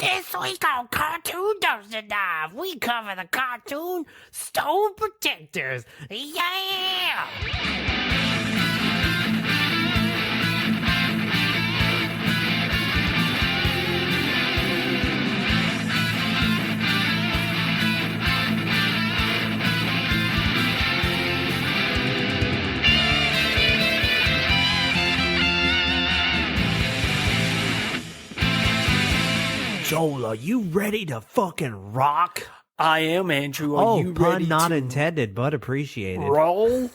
This week on Cartoon Dumpster Dive, we cover the cartoon Stone Protectors. Yeah! Joel, are you ready to fucking rock? I am, Andrew. Are you pun ready not to intended, but appreciated. roll?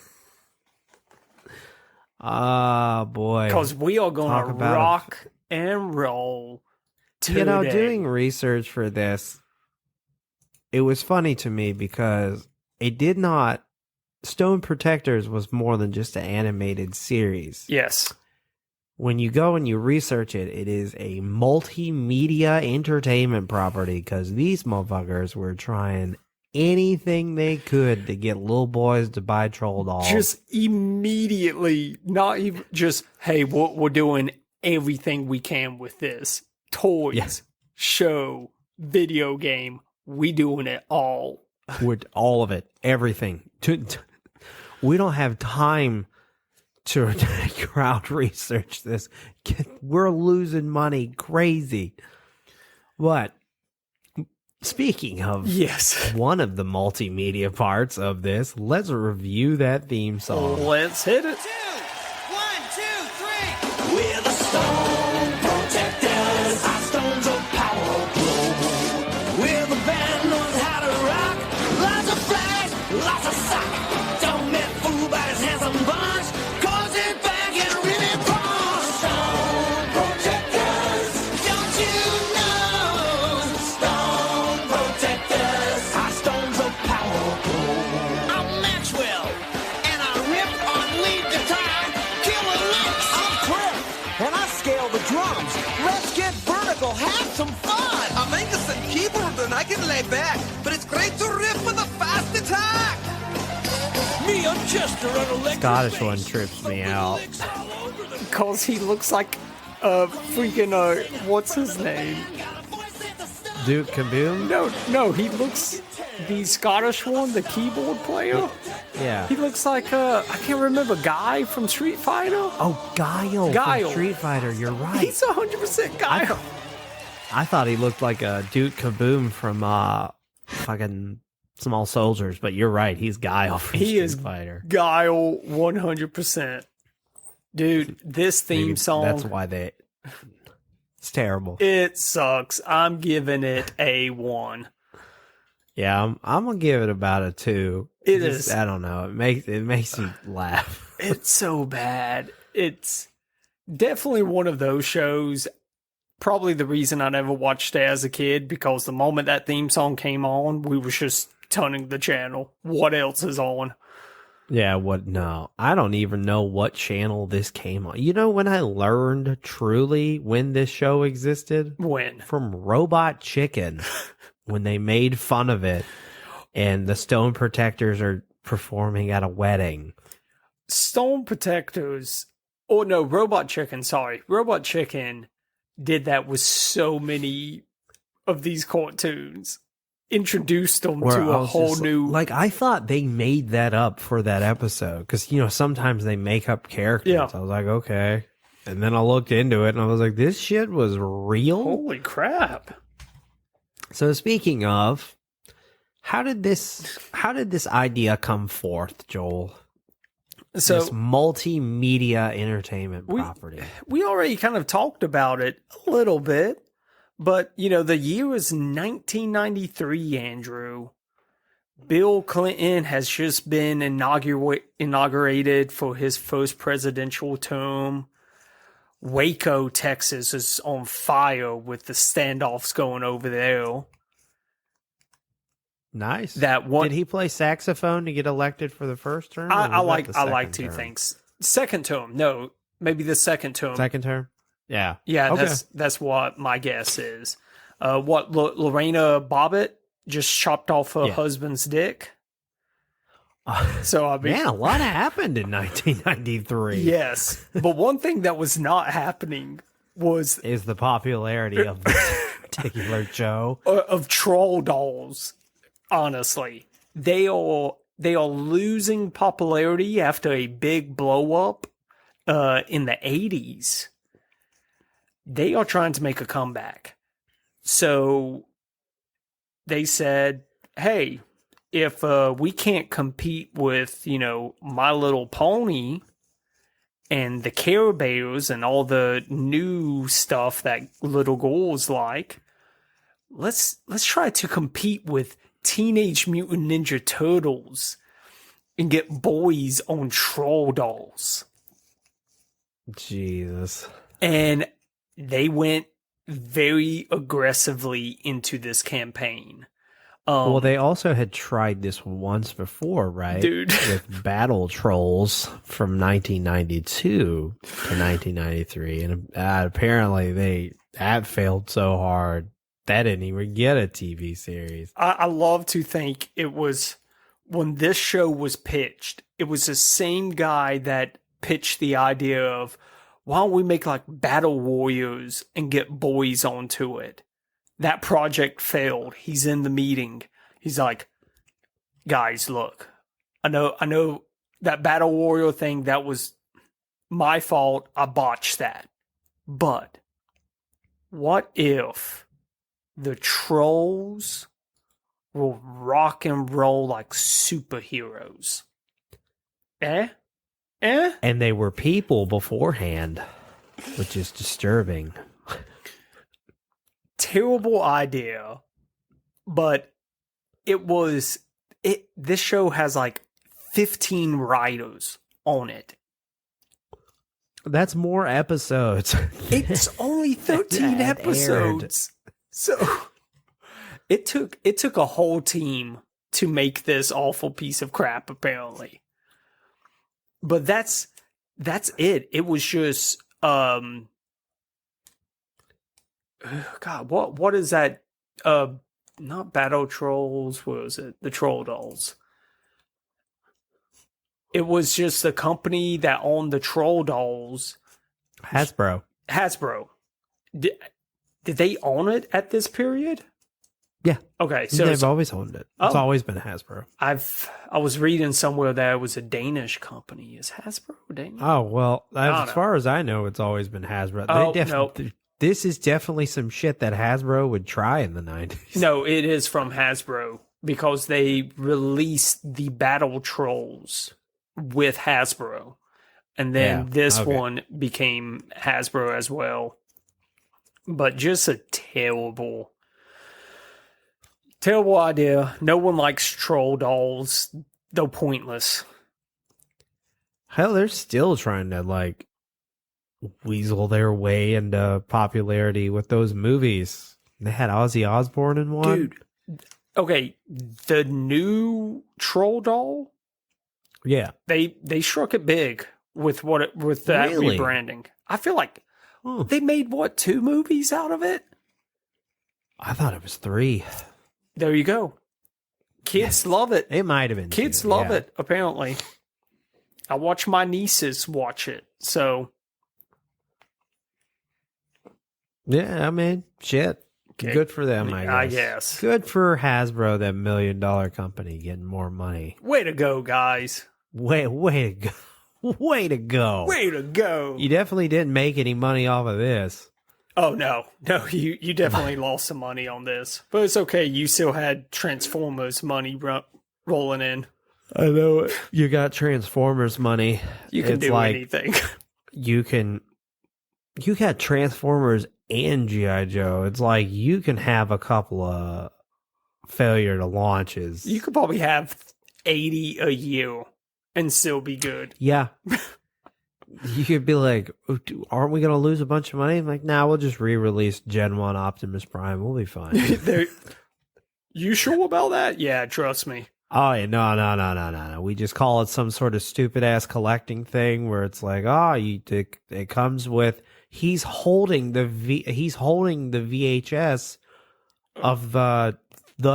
Ah, boy. Because we are going Talk to about rock and roll today. You know, doing research for this, it was funny to me because it did not... Stone Protectors was more than just an animated series. Yes. When you go and you research it, it is a multimedia entertainment property because these motherfuckers were trying anything they could to get little boys to buy troll dolls. Just immediately, not even just, hey, we're doing everything we can with this. Toys, Yes. show, video game, we doing it all. With all of it, everything. We don't have time to crowd research this. We're losing money crazy. But speaking of Yes. one of the multimedia parts of this, let's review that theme song. Let's hit it. 1, 2, 3. We're the Stone Protectors. Our stones of power glow. We're the band knows how to rock. Lots of flash, lots of sock. Don't get fooled by his handsome bunch. Cause it back and really ball. Stone Protectors. Don't you know? Stone Protectors. Our stones of power glow. I'm Maxwell. And I rip on lead guitar. Killer licks. I'm Cliff, and I scale the drums. Let's get vertical, have some fun. I'm Angus and keyboard and I can lay back, but it's great to riff with a fast attack. Me, I'm Chester on electric Scottish bass. one trips me out. Because he looks like freaking, what's his name? Duke Kaboom? No, he looks, the Scottish one, the keyboard player. Yeah. He looks like, I can't remember, Guy from Street Fighter? Oh, Guile, Guile. from Street Fighter. You're right. He's 100% Guy. I thought he looked like a Duke Kaboom from fucking Small Soldiers, but you're right. He's Guile from He Street is Fighter. Guile 100%. Dude, this theme Maybe song, That's why they... It's terrible. it sucks. I'm giving it a 1. Yeah, I'm gonna give it about a 2. It Just- is. I don't know. It makes me laugh. It's so bad. It's definitely one of those shows. Probably the reason I never watched it as a kid, because the moment that theme song came on, we was just turning the channel. What else is on? Yeah, what? No, I don't even know what channel this came on. You know when I learned truly when this show existed? When? From Robot Chicken, when they made fun of it, and the Stone Protectors are performing at a wedding. Stone Protectors. Oh no, Robot Chicken, sorry. Robot Chicken did that with so many of these cartoons. Introduced them Where to I a was whole just new... like I thought they made that up for that episode because sometimes they make up characters. Yeah. I was like, okay, and then I looked into it and I was like, this shit was real. Holy crap. So speaking of, how did this idea come forth, Joel? So This multimedia entertainment We- property. we already kind of talked about it a little bit, but the year is 1993, Andrew. Bill Clinton has just been inaugurated for his first presidential term. Waco, Texas is on fire with the standoffs going over there. Nice. That one, Did he play saxophone to get elected for the first term? or was I that like the I like second two term? things. Second term, no, maybe the second term. Second term? Yeah. Yeah, Okay. that's what my guess is. Lorena Bobbitt just chopped off her Yeah. husband's dick. So I mean, Man, a lot happened in 1993. yes. But one thing that was not happening was Is the popularity of this particular show. of troll dolls. Honestly, they are losing popularity after a big blow up in the 80s. They are trying to make a comeback. So they said, hey, if we can't compete with, My Little Pony and the Care Bears and all the new stuff that little girls like, let's try to compete with Teenage Mutant Ninja Turtles and get boys on troll dolls. Jesus. And they went very aggressively into this campaign. Well, they also had tried this once before, right? Dude. With Battle Trolls from 1992 to 1993. And apparently that failed so hard, that didn't even get a TV series. I love to think it was, when this show was pitched, it was the same guy that pitched the idea of, why don't we make like Battle Warriors and get boys onto it? That project failed. He's in the meeting. He's like, guys, look, I know that Battle Warrior thing, that was my fault. I botched that. But what if the trolls will rock and roll like superheroes? Eh? And they were people beforehand, which is disturbing. Terrible idea, but this show has like 15 writers on it. That's more episodes. It's only 13 That episodes. So it took a whole team to make this awful piece of crap, apparently. But that's it. It was just God, what is that? Not Battle Trolls. What was it? The Troll Dolls. It was just the company that owned the Troll Dolls. Hasbro. Did they own it at this period? Yeah. Okay, so They've always owned it. It's Oh. always been Hasbro. I was reading somewhere that it was a Danish company. Is Hasbro Danish? Oh, well, don't as know. far as I know, it's always been Hasbro. Oh, No. This is definitely some shit that Hasbro would try in the 90s. No, it is from Hasbro because they released the Battle Trolls with Hasbro. And then Yeah, this okay. one became Hasbro as well. But just a terrible idea. No one likes troll dolls. They're pointless. Hell, they're still trying to, like, weasel their way into popularity with those movies. They had Ozzy Osbourne in one. Dude. Okay, the new troll doll, Yeah. they struck it big with that Really? rebranding. I feel like Oh, they made 2 movies out of it? I thought it was 3. There you go. Kids love it. It might have been Kids 2, love yeah. it, apparently. I watch my nieces watch it. So, Yeah, I mean, shit. Okay. Good for them, I guess. I guess. Good for Hasbro, that $1 million company, getting more money. Way to go, guys. Way to go. Way to go. Way to go. You definitely didn't make any money off of this. Oh, no. No, you definitely lost some money on this. But it's okay. You still had Transformers money rolling in. I know it. You got Transformers money. You can It's do like anything. You got Transformers and G.I. Joe. It's like you can have a couple of failure to launches. You could probably have 80 a year and still be good. Yeah. You could be like, aren't we going to lose a bunch of money? I'm like, nah, we'll just re-release Gen 1 Optimus Prime. We'll be fine. You sure about that? Yeah, trust me. Oh, yeah, no. We just call it some sort of stupid-ass collecting thing where it's like, it comes with, he's holding the VHS of the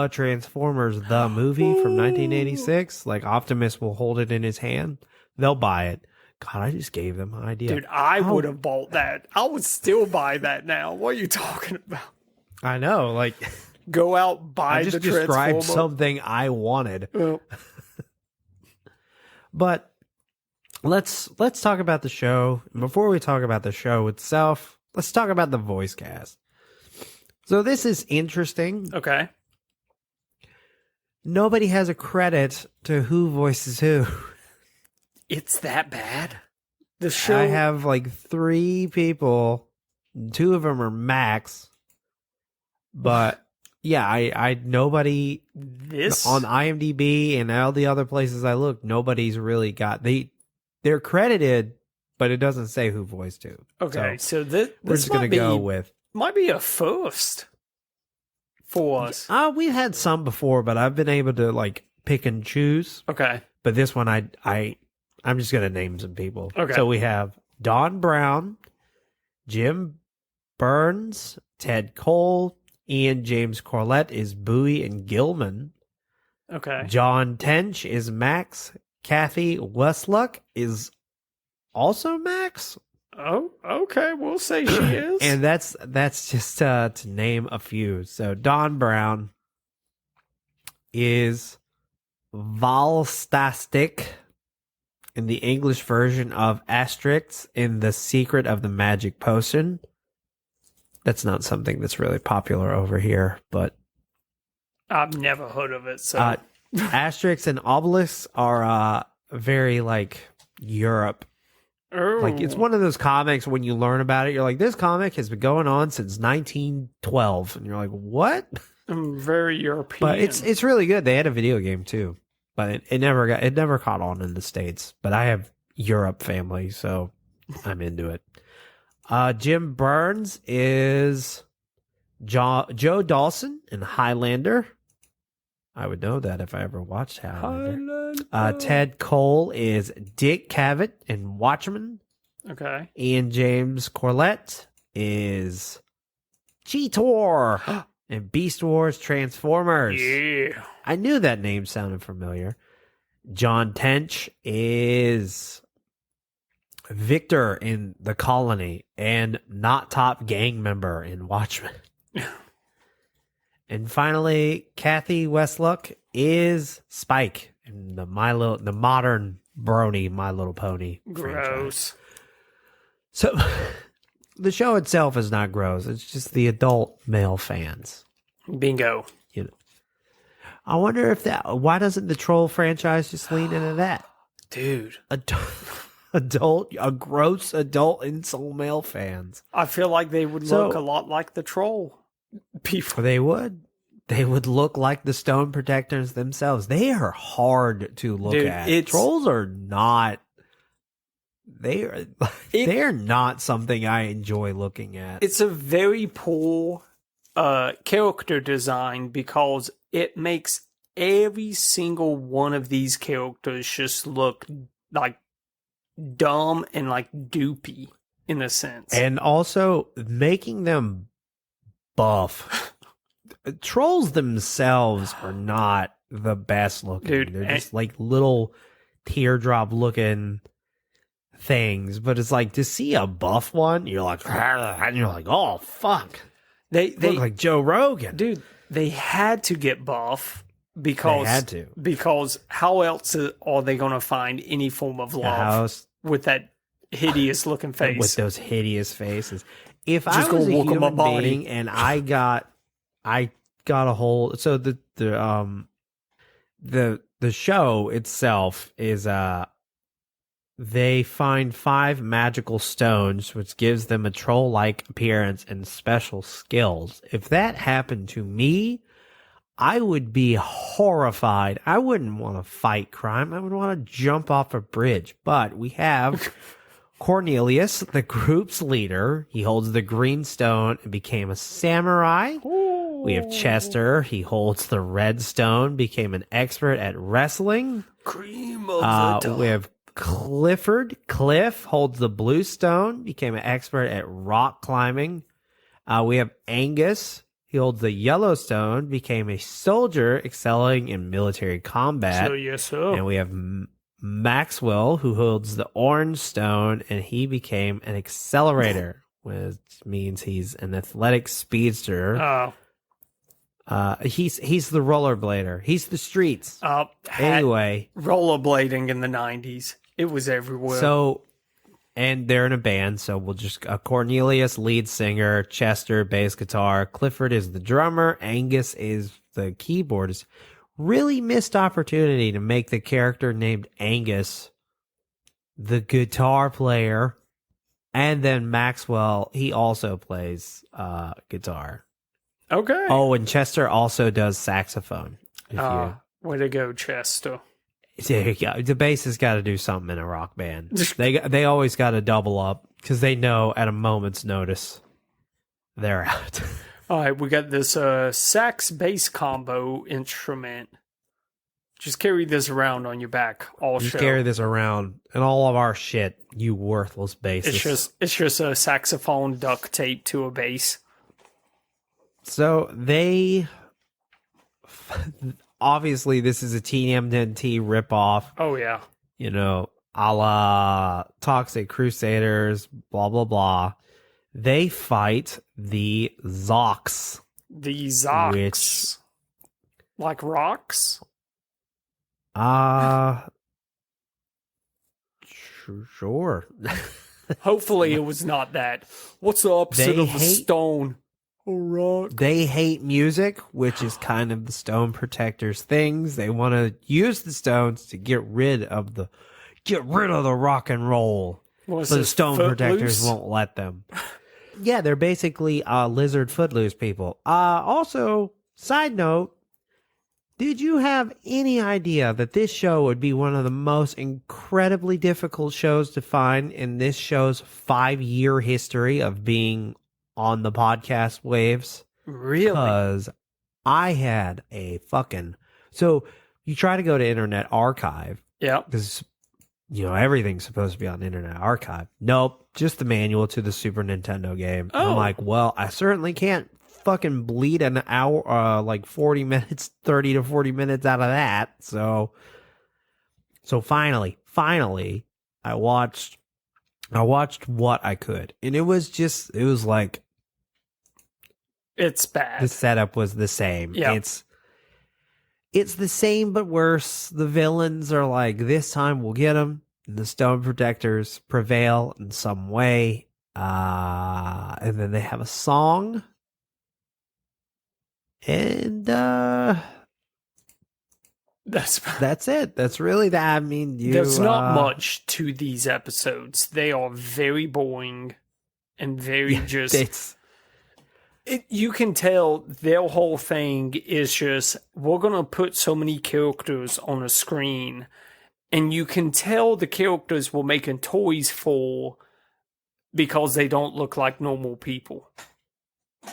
Transformers, the movie from 1986. Like, Optimus will hold it in his hand. They'll buy it. God, I just gave them an idea. Dude, I would have bought that. I would still buy that now. What are you talking about? I know, like Go out, buy I just the described Transformer. something I wanted. Well, But let's talk about the show. Before we talk about the show itself, let's talk about the voice cast. So this is interesting. okay. Nobody has a credit to who voices who. It's that bad. The show. I have like 3 people. 2 of them are Max. But yeah, I nobody this on IMDb and all the other places I look, nobody's really got they're credited, but it doesn't say who voiced who. Okay, So so this we're just might gonna be, go with might be a first for us. we've had some before, but I've been able to like pick and choose. Okay. But this one I'm just gonna name some people. Okay. So we have Don Brown, Jim Burns, Ted Cole, Ian James Corlett is Bowie and Gilman. Okay. John Tench is Max. Kathy Westluck is also Max. Oh, okay. We'll say she is. And that's just to name a few. So Don Brown is Valstastic in the English version of Asterix in The Secret of the Magic Potion. That's not something that's really popular over here, but I've never heard of it. So Asterix and Obelix are very like Europe. Like it's one of those comics when you learn about it, you're like, this comic has been going on since 1912, and you're like, what? I'm very European. But it's really good. They had a video game too, but it never caught on in the States. But I have Europe family, so I'm into it. Jim Burns is Joe Dawson in Highlander. I would know that if I ever watched Highlander. Ted Cole is Dick Cavett in Watchmen. Okay. Ian James Corlett is Cheetor in Beast Wars Transformers. Yeah. I knew that name sounded familiar. John Tench is Victor in The Colony and not top gang member in Watchmen. And finally, Kathy Westluck is Spike in the modern brony My Little Pony franchise. Gross. So the show itself is not gross. It's just the adult male fans. Bingo. You know. I wonder if why doesn't the Troll franchise just lean into that? Dude. Gross adult incel male fans. I feel like they would So- look a lot like the troll people. They would. They would look like the Stone Protectors themselves. They are hard to look Dude, at. Trolls are not. They are not something I enjoy looking at. It's a very poor character design because it makes every single one of these characters just look like dumb and like doopy in a sense. And also making them buff. Trolls themselves are not the best looking. Dude, They're just like little teardrop looking things. But it's like to see a buff one, you're like, and you're like, oh fuck. They Look like Joe Rogan. dude, they had to get buff because They had to. because how else are they going to find any form of The love house with that hideous looking face? with those hideous faces. If Just I was a gonna walk on my human body. being and I got a hold, so the show itself is they find 5 magical stones, which gives them a troll-like appearance and special skills. If that happened to me, I would be horrified. I wouldn't want to fight crime. I would want to jump off a bridge. But we have Cornelius, the group's leader. He holds the green stone and became a samurai. We have Chester. He holds the red stone, became an expert at wrestling. Cream of the We have Clifford. Cliff holds the blue stone, became an expert at rock climbing. We have Angus. He holds the yellow stone, became a soldier, excelling in military combat. So yes, sir. And we have Maxwell, who holds the orange stone, and he became an accelerator. which means he's an athletic speedster. He's the rollerblader. He's the streets. Anyway, rollerblading in the 90s. It was everywhere. So, and they're in a band, so we'll just Cornelius, lead singer, Chester, bass guitar, Clifford is the drummer, Angus is the keyboardist. Really missed opportunity to make the character named Angus the guitar player, and then Maxwell, he also plays guitar. Okay. Oh, and Chester also does saxophone. Way to go, Chester. There you go. The bass has got to do something in a rock band. They always got to double up because they know at a moment's notice they're out. All right, we got this sax bass combo instrument. Just carry this around on your back all Just show. carry this around and all of our shit, you worthless bassist. It's just a saxophone duct tape to a bass. So they obviously this is a TMNT ripoff. Oh yeah. You know, a la Toxic Crusaders, blah blah blah. They fight the Zox. The Zox. Which, like rocks? Sure. Hopefully it was not that. What's the opposite of a stone? A rock. They hate music, which is kind of the Stone Protectors' things. They want to use the stones to get rid of the rock and roll. What's So the this, Stone Protectors Footloose? won't let them. Yeah, they're basically lizard footloose people. Also, side note, did you have any idea that this show would be one of the most incredibly difficult shows to find in this show's 5-year history of being on the podcast waves? Really? Because I had a fucking... So you try to go to Internet Archive. Yeah. Because, you know, everything's supposed to be on Internet Archive. Nope. Just the manual to the Super Nintendo game. Oh. I'm like, well, I certainly can't fucking bleed an hour, like 40 minutes, 30 to 40 minutes out of that. So finally, I watched what I could. And it was like, It's bad. the setup was the same. Yeah. It's the same but worse. The villains are like, this time we'll get them. And the Stone Protectors prevail in some way. And then they have a song. And that's it. That's really that. I mean, there's not much to these episodes. They are very boring and very just... you can tell their whole thing is just, we're going to put so many characters on a screen, and you can tell the characters we're making toys for because they don't look like normal people.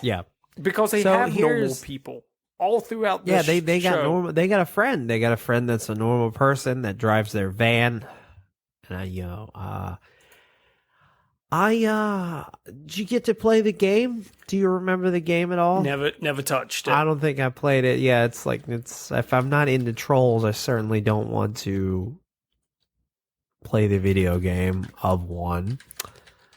Yeah. Because they So have normal here's- people all throughout the Yeah, they got show. normal. They got a friend. They got a friend that's a normal person that drives their van. And did you get to play the game? Do you remember the game at all? Never touched it. I don't think I played it. Yeah, it's if I'm not into trolls, I certainly don't want to play the video game of one.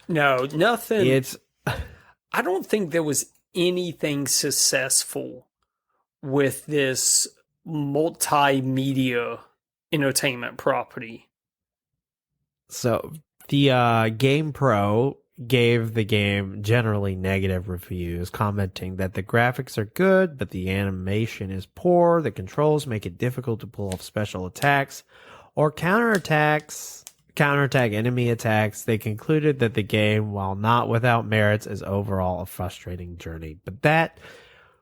No, nothing. It's I don't think there was anything successful with this multimedia entertainment property. so the Game Pro gave the game generally negative reviews, commenting that the graphics are good, but the animation is poor. The controls make it difficult to pull off special attacks or counterattack enemy attacks. They concluded that the game, while not without merits, is overall a frustrating journey. But that,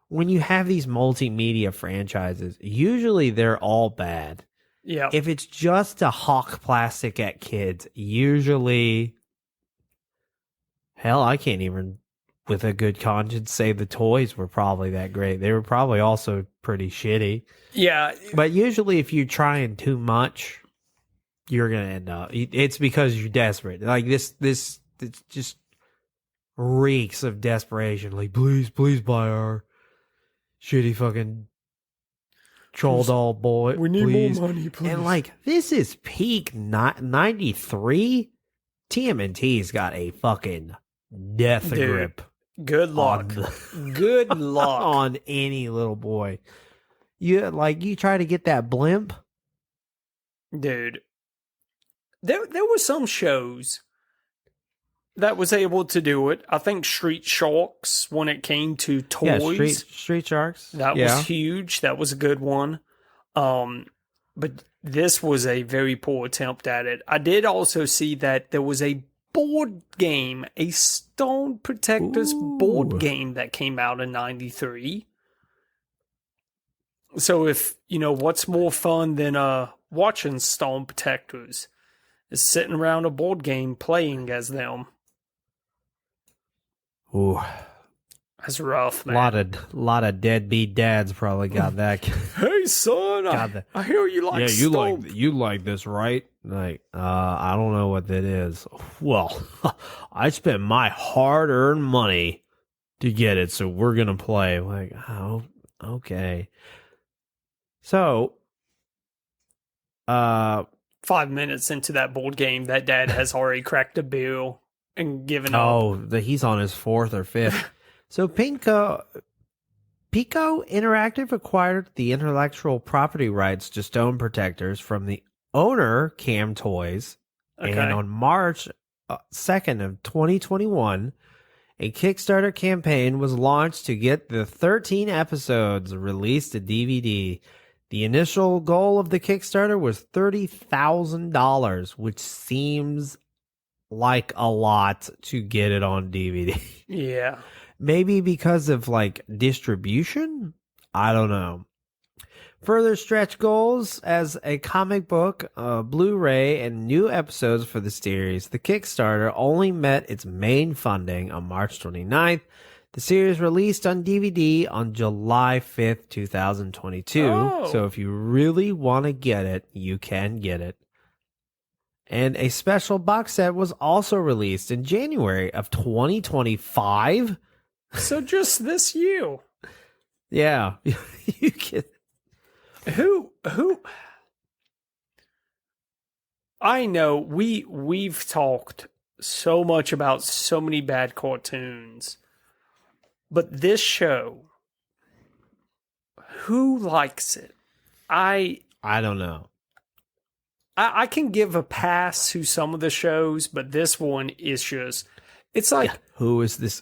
when you have these multimedia franchises, usually they're all bad. Yeah. If it's just to hawk plastic at kids, usually, hell, I can't even, with a good conscience, say the toys were probably that great. They were probably also pretty shitty. Yeah. But usually if you're trying too much, you're going to end up, it's because you're desperate. Like this it's just reeks of desperation. Like, please buy our shitty fucking troll doll boy. We need please. more money, please. And like, this is peak 93. TMNT's got a fucking death Dude, grip Good luck. Good luck. on any little boy. You try to get that blimp. Dude. There were some shows that was able to do it. I think Street Sharks, when it came to toys, Yeah, Street Sharks. that yeah. was huge. That was a good one. But this was a very poor attempt at it. I did also see that there was a board game, a Stone Protectors board Ooh. game that came out in 93. So if, what's more fun than watching Stone Protectors is sitting around a board game playing as them. Ooh, That's rough, man. lot of deadbeat dads probably got that. Hey son, I hear you like Stone. you like this, right? Like, I don't know what that is. Well, I spent my hard-earned money to get it, so we're gonna play. Like, oh, okay. So, 5 minutes into that board game, that dad has already cracked a bill and given up. he's on his 4th or 5th. So Pico Interactive acquired the intellectual property rights to Stone Protectors from the owner, Cam Toys, Okay. and on March 2nd of 2021, a Kickstarter campaign was launched to get the 13 episodes released to DVD. The initial goal of the Kickstarter was $30,000, which seems like a lot to get it on DVD. Yeah. Maybe because of distribution? I don't know. Further stretch goals as a comic book, Blu-ray, and new episodes for the series. The Kickstarter only met its main funding on March 29th. The series released on DVD on July 5th, 2022. Oh. So if you really want to get it, you can get it. And a special box set was also released in January of 2025. So just this year. Yeah, you can. Who I know we've talked so much about so many bad cartoons, but this show, who likes it? I don't know. I can give a pass to some of the shows, but this one is just, it's like, Who is this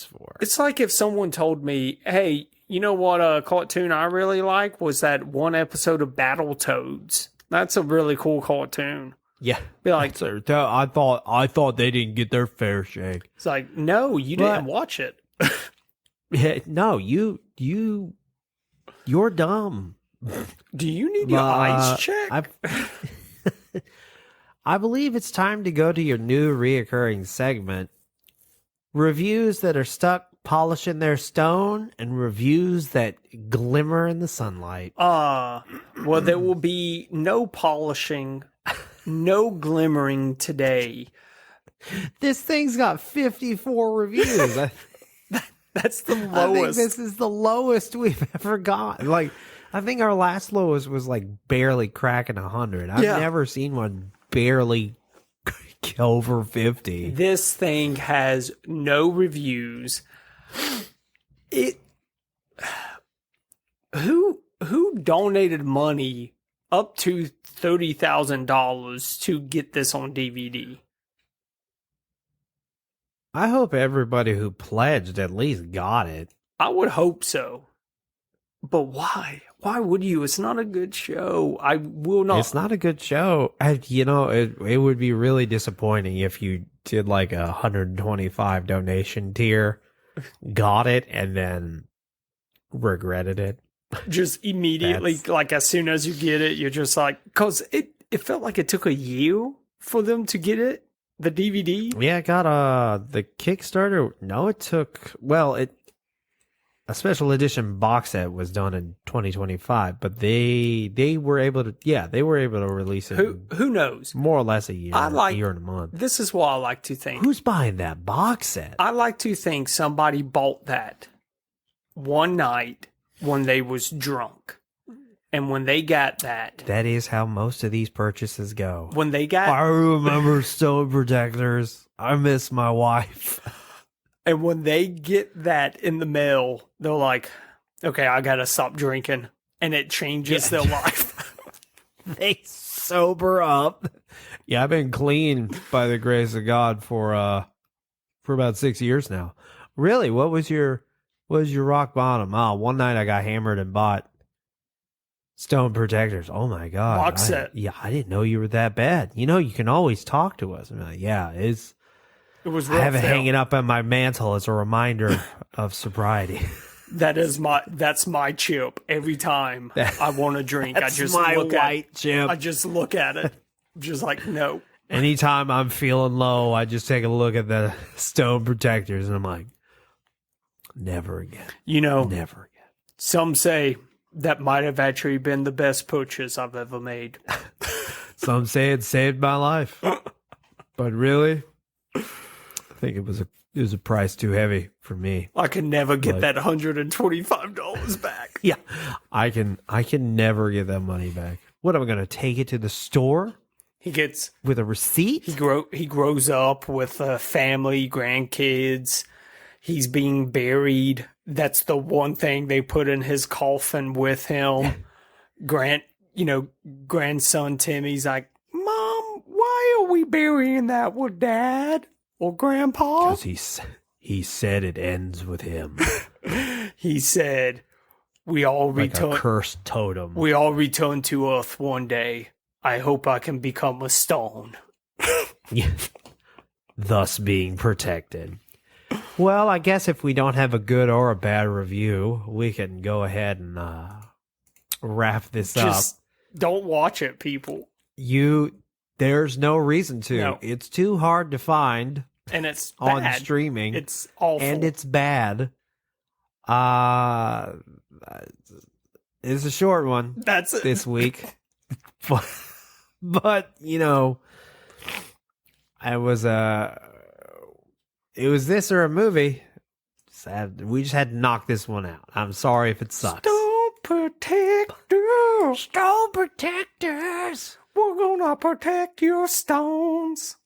for? it's like if someone told me, hey, you know what a cartoon I really like was that one episode of Battletoads. That's a really cool cartoon. Yeah, Be like, I thought they didn't get their fair shake. it's like, no, you didn't watch it. Yeah, no, you're dumb. Do you need your eyes checked? I believe it's time to go to your new reoccurring segment. Reviews that are stuck polishing their stone and reviews that glimmer in the sunlight. Well, there will be no polishing, no glimmering today. This thing's got 54 reviews. That's the I think lowest. this is the lowest we've ever got. I think our last lowest was barely cracking 100. I've Yeah. never seen one barely over 50. This thing has no reviews. Who donated money up to $30,000 to get this on DVD? I hope everybody who pledged at least got it. I would hope so. But why? Why would you? It's not a good show. I will not. It's not a good show. It would be really disappointing if you did a 125 donation tier, got it, and then regretted it. Just immediately, as soon as you get it, you're just like, because it felt like it took a year for them to get it, the DVD. Yeah, it got the Kickstarter. No, it took a special edition box set was done in 2025, but they were able to release it. Who knows? More or less a year, a year and a month. This is what I like to think. Who's buying that box set? I like to think somebody bought that one night when they was drunk And when they got that, That is how most of these purchases go. when they got, I remember Stone Protectors. I miss my wife. and when they get that in the mail, they're like, okay, I gotta stop drinking. And it changes their life. They sober up. Yeah, I've been clean by the grace of God for about 6 years now. Really? What was your rock bottom? Oh, one night I got hammered and bought Stone Protectors. Oh my God. Box set. I didn't know you were that bad. You know, you can always talk to us. I'm like, yeah, It was I rough. have it though. hanging up on my mantle as a reminder of sobriety. That's my chip. Every time I want to drink, I That's just my look white at chip. I just look at it. Just like, no. Anytime I'm feeling low, I just take a look at the Stone Protectors and I'm like, never again. You know, Never again. some say that might have actually been the best purchase I've ever made. Some say it saved my life. But really, I think it was a price too heavy for me. I could never get Like- that $125 back. Yeah. I can never get that money back. What am I gonna take it to the store with a receipt? He grows up with a family, grandkids. He's being buried. That's the one thing they put in his coffin with him. Grandson Timmy's like, Mom, why are we burying that with Dad or Grandpa? Because he said it ends with him. He said, we all Like a return. cursed totem. We all return to Earth one day. I hope I can become a stone. Yeah. Thus being protected. Well, I guess if we don't have a good or a bad review, we can go ahead and wrap this Just up. don't watch it, people. There's no reason to. No. It's too hard to find And it's on bad. streaming. It's awful. And it's bad. It's a short one That's it. this week. but it was this or a movie. We just had to knock this one out. I'm sorry if it sucks. Stone protectors. Stone Protectors! We're gonna protect your stones.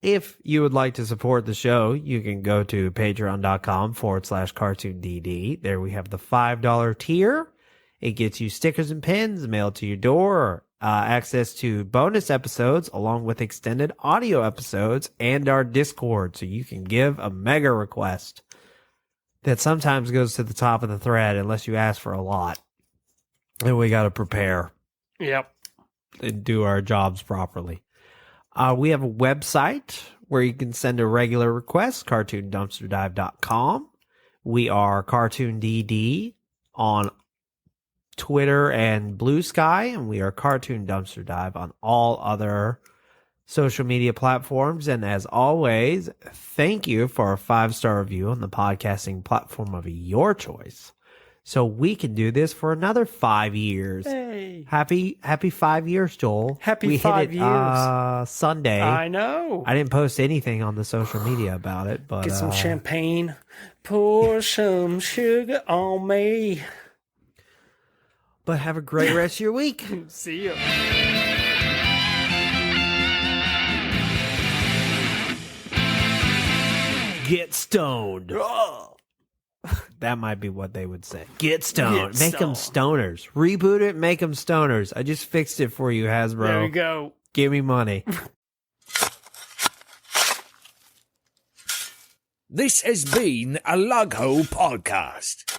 If you would like to support the show, you can go to patreon.com/cartoondd. There we have the $5 tier. It gets you stickers and pins mailed to your door, access to bonus episodes along with extended audio episodes and our Discord. So you can give a mega request that sometimes goes to the top of the thread unless you ask for a lot. And we got to prepare Yep. and do our jobs properly. We have a website where you can send a regular request, cartoondumpsterdive.com. We are CartoonDD on Twitter and Blue Sky, and we are Cartoon Dumpster Dive on all other social media platforms. And as always, thank you for a 5-star review on the podcasting platform of your choice, so we can do this for another 5 years. Hey. Happy 5 years, Joel. Happy we 5 hit it, years. Sunday. I know. I didn't post anything on the social media about it, but Get some champagne. Pour some sugar on me. but have a great rest of your week. See ya. Get stoned. That might be what they would say. Get stoned. Get Make them stoners. Reboot it. Make them stoners. I just fixed it for you, Hasbro. There we go. Give me money. This has been a Lug Hole Podcast.